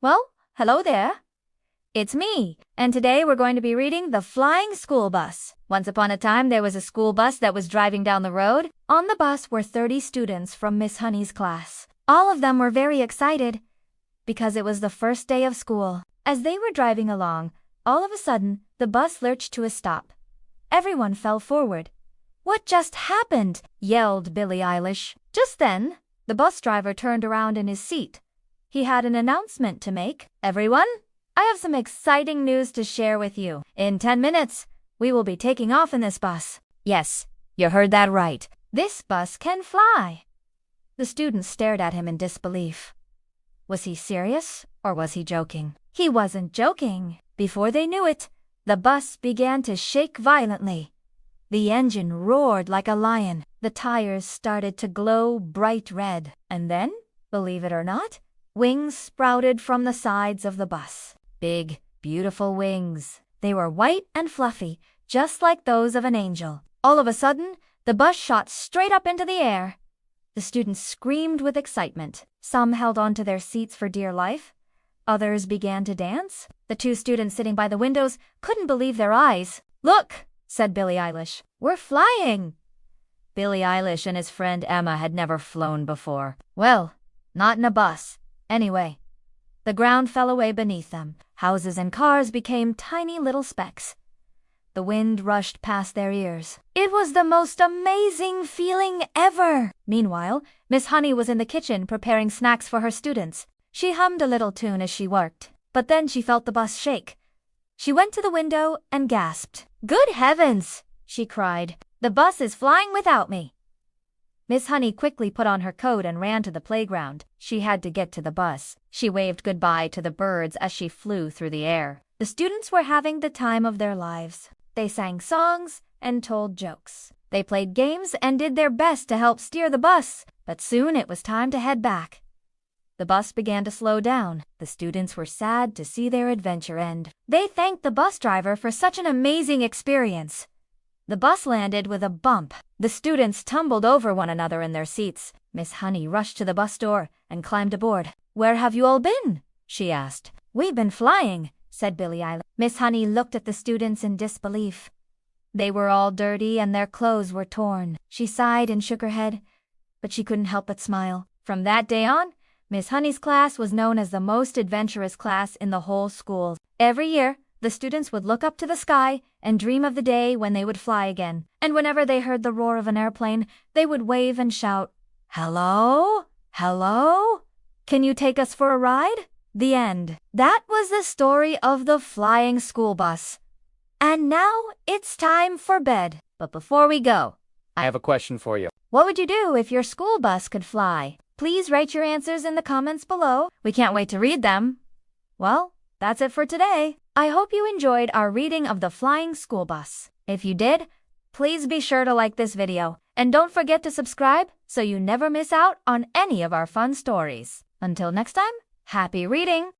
Well, hello there. It's me, and today we're going to be reading The Flying School Bus. Once upon a time, there was a school bus that was driving down the road. On the bus were 30 students from Miss Honey's class. All of them were very excited because it was the first day of school. As they were driving along, all of a sudden, the bus lurched to a stop. Everyone fell forward. "What just happened?" yelled Billie Eilish. Just then, the bus driver turned around in his seat. He had an announcement to make. "Everyone, I have some exciting news to share with you. In 10 minutes, we will be taking off in this bus." Yes, you heard that right. This bus can fly. The students stared at him in disbelief. Was he serious or was he joking? He wasn't joking. Before they knew it, the bus began to shake violently. The engine roared like a lion. The tires started to glow bright red. And then, believe it or not, wings sprouted from the sides of the bus. Big, beautiful wings. They were white and fluffy, just like those of an angel. All of a sudden, the bus shot straight up into the air. The students screamed with excitement. Some held onto their seats for dear life. Others began to dance. The two students sitting by the windows couldn't believe their eyes. "Look," said Billie Eilish. "We're flying." Billie Eilish and his friend Emma had never flown before. Well, not in a bus. Anyway, the ground fell away beneath them. Houses and cars became tiny little specks. The wind rushed past their ears. It was the most amazing feeling ever. Meanwhile, Miss Honey was in the kitchen preparing snacks for her students. She hummed a little tune as she worked, but then she felt the bus shake. She went to the window and gasped. "Good heavens!" she cried. "The bus is flying without me." Miss Honey quickly put on her coat and ran to the playground. She had to get to the bus. She waved goodbye to the birds as she flew through the air. The students were having the time of their lives. They sang songs and told jokes. They played games and did their best to help steer the bus, but soon it was time to head back. The bus began to slow down. The students were sad to see their adventure end. They thanked the bus driver for such an amazing experience. The bus landed with a bump. The students tumbled over one another in their seats. Miss Honey rushed to the bus door and climbed aboard. "Where have you all been?" she asked. "We've been flying," said Billie Eilish. Miss Honey looked at the students in disbelief. They were all dirty and their clothes were torn. She sighed and shook her head, but she couldn't help but smile. From that day on, Miss Honey's class was known as the most adventurous class in the whole school. Every year, the students would look up to the sky and dream of the day when they would fly again. And whenever they heard the roar of an airplane, they would wave and shout, "Hello? Hello? Can you take us for a ride?" The end. That was the story of the flying school bus. And now it's time for bed. But before we go, I have a question for you. what would you do if your school bus could fly? Please write your answers in the comments below. We can't wait to read them. Well, that's it for today. I hope you enjoyed our reading of The Flying School Bus. If you did, please be sure to like this video. And don't forget to subscribe so you never miss out on any of our fun stories. Until next time, happy reading!